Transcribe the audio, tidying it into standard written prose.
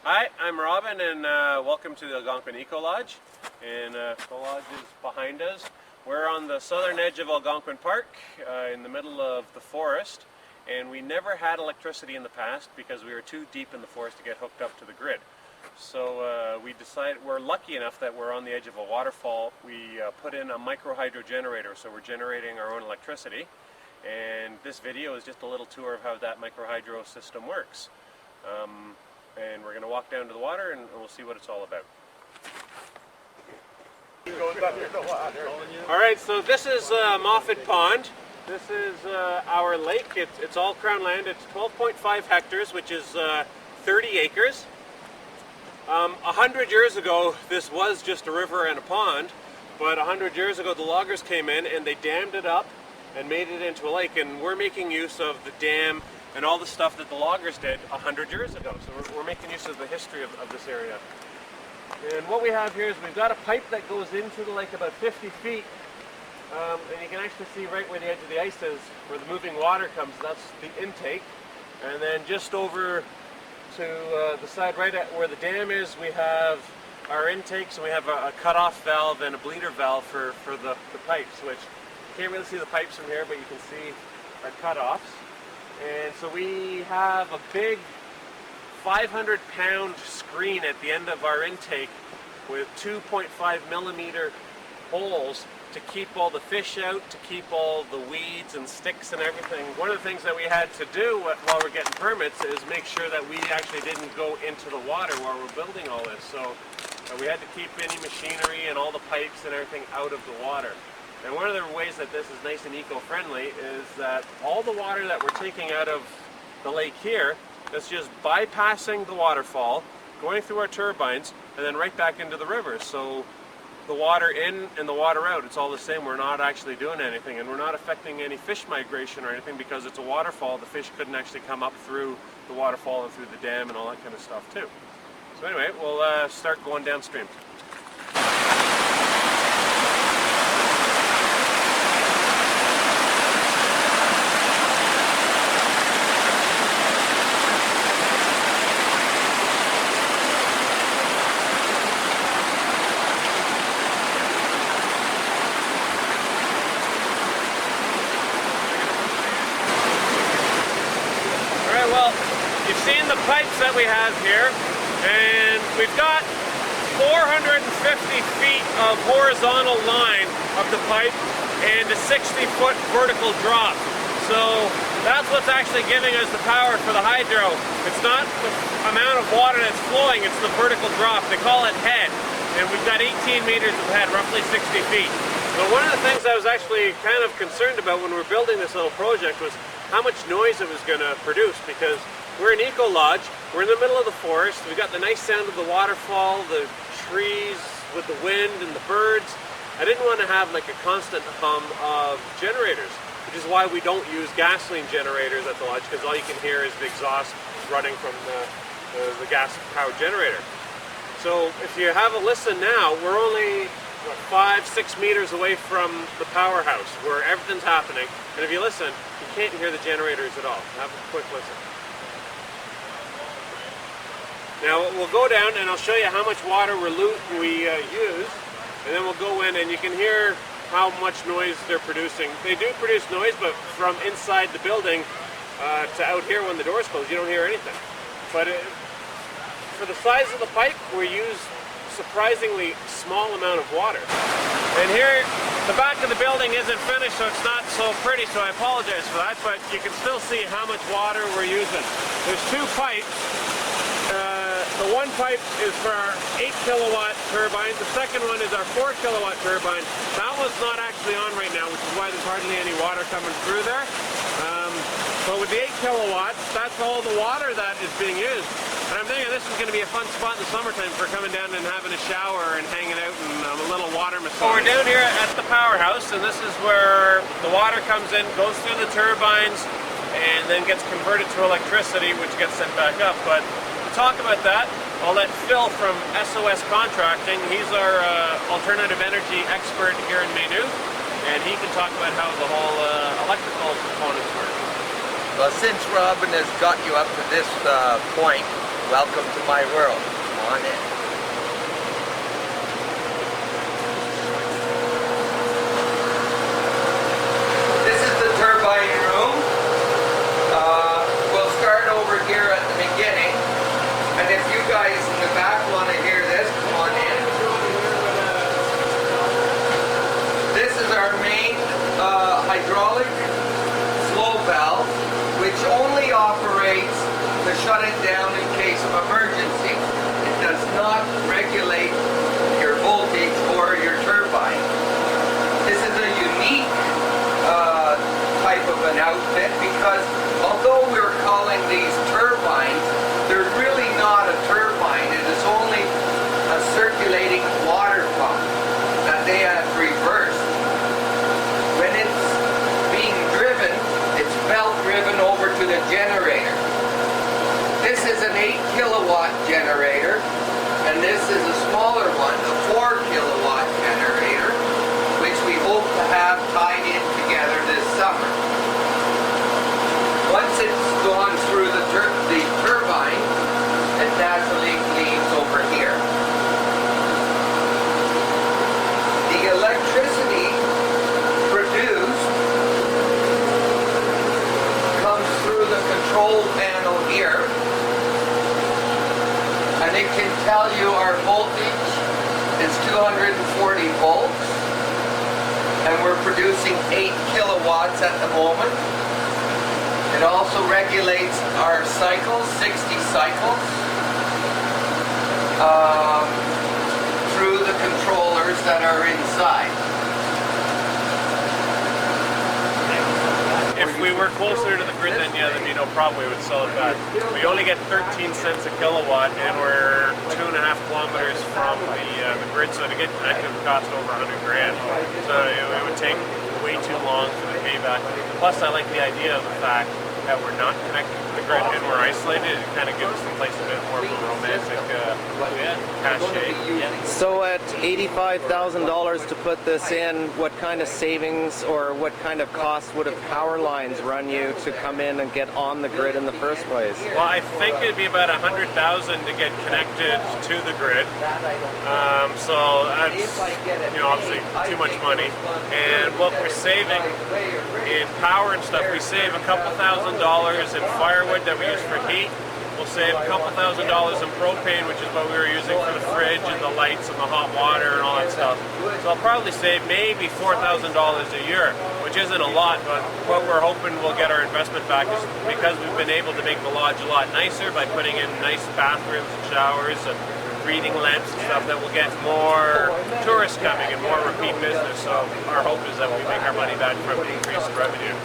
Hi, I'm Robin, and welcome to the Algonquin Eco Lodge. And the lodge is behind us. We're on the southern edge of Algonquin Park, in the middle of the forest, and we never had electricity in the past because we were too deep in the forest to get hooked up to the grid. So we decided, we're lucky enough that we're on the edge of a waterfall. We put in a micro hydro generator, so we're generating our own electricity. And this video is just a little tour of how that micro hydro system works. And we're going to walk down to the water and we'll see what it's all about. Alright, so this is Moffat Pond. This is our lake. It's all crown land. It's 12.5 hectares, which is 30 acres. 100 years ago, this was just a river and a pond, but 100 years ago the loggers came in and they dammed it up and made it into a lake, and we're making use of the dam and all the stuff that the loggers did 100 years ago. So we're making use of the history of this area. And what we have here is we've got a pipe that goes into the lake about 50 feet. And you can actually see right where the edge of the ice is, where the moving water comes. That's the intake. And then just over to the side right at where the dam is, we have our intake. So we have a cutoff valve and a bleeder valve for the pipes, which you can't really see the pipes from here, but you can see our cutoffs. And so we have a big 500-pound screen at the end of our intake with 2.5 millimeter holes to keep all the fish out, to keep all the weeds and sticks and everything. One of the things that we had to do while we're getting permits is make sure that we actually didn't go into the water while we're building all this. So we had to keep any machinery and all the pipes and everything out of the water. And one of the ways that this is nice and eco-friendly is that all the water that we're taking out of the lake here is just bypassing the waterfall, going through our turbines, and then right back into the river. So the water in and the water out, it's all the same. We're not actually doing anything, and we're not affecting any fish migration or anything because it's a waterfall. The fish couldn't actually come up through the waterfall and through the dam and all that kind of stuff too. So anyway, we'll start going downstream. Well, you've seen the pipes that we have here, and we've got 450 feet of horizontal line of the pipe and a 60-foot vertical drop. So that's what's actually giving us the power for the hydro. It's not the amount of water that's flowing, it's the vertical drop. They call it head, and we've got 18 meters of head, roughly 60 feet. So one of the things I was actually kind of concerned about when we were building this little project was how much noise it was going to produce, because we're an eco lodge, we're in the middle of the forest, we've got the nice sound of the waterfall, the trees with the wind and the birds. I didn't want to have like a constant hum of generators, which is why we don't use gasoline generators at the lodge, because all you can hear is the exhaust running from the gas powered generator. So if you have a listen now, we're only 5-6 meters away from the powerhouse where everything's happening, and if you listen, you can't hear the generators at all. Have a quick listen. Now we'll go down and I'll show you how much water we use, and then we'll go in and you can hear how much noise they're producing. They do produce noise, but from inside the building to out here when the doors close, you don't hear anything. But for the size of the pipe, we use surprisingly small amount of water. And here, the back of the building isn't finished, so it's not so pretty, so I apologize for that, but you can still see how much water we're using. There's two pipes. The one pipe is for our 8 kilowatt turbine. The second one is our 4 kilowatt turbine. That one's not actually on right now, which is why there's hardly any water coming through there. But with the 8 kilowatts, that's all the water that is being used. And I'm thinking this is going to be a fun spot in the summertime for coming down and having a shower and hanging out and a little water massage. So we're down here at the powerhouse, and this is where the water comes in, goes through the turbines, and then gets converted to electricity, which gets sent back up. But to talk about that, I'll let Phil from SOS Contracting. He's our alternative energy expert here in Maynooth, and he can talk about how the whole electrical components work. Well, since Robin has got you up to this point, Welcome to my world. Come on in. This is the turbine room. We'll start over here at the beginning. And if you guys in the back want to hear this, come on in. This is our main hydraulic flow valve, which only operates to shut it down in case of emergency. It does not regulate your voltage or your turbine. This is a unique type of an outfit because although we're calling these turbines, they're really not a turbine. It is only a circulating water pump that they have reversed. When it's being driven, it's belt driven over to the generator. This is an 8 kilowatt generator, and this is a smaller one, a 4 kilowatt generator, which we hope to have tied in together this summer. Once it's gone through the turbine, it naturally leaves over here. The electricity produced comes through the control panel here, and it can tell you our voltage is 240 volts, and we're producing 8 kilowatts at the moment. It also regulates our cycles, 60 cycles, through the controllers that are inside. If we were closer to the grid, then yeah, then probably would sell it back. We only get 13 cents a kilowatt, and we're 2.5 kilometers from the grid, so to get connected would cost over 100 grand. So it would take way too long for the payback. Plus, I like the idea of the fact that we're not connected to the grid and we're isolated. It kind of gives the place a bit more of a romantic cachet. So at $85,000 to put this in, what kind of savings or what kind of cost would have power lines run you to come in and get on the grid in the first place? Well, I think it'd be about $100,000 to get connected to the grid. So that's obviously too much money. And what we're saving in power and stuff, we save a couple $1,000 in firewood that we use for heat. We'll save a couple $1,000 in propane, which is what we were using for the fridge and the lights and the hot water and all that stuff. So I'll probably save maybe $4,000 a year, which isn't a lot, but what we're hoping we'll get our investment back is because we've been able to make the lodge a lot nicer by putting in nice bathrooms and showers and reading lamps and stuff, that we'll get more tourists coming and more repeat business. So our hope is that we make our money back from increased revenue.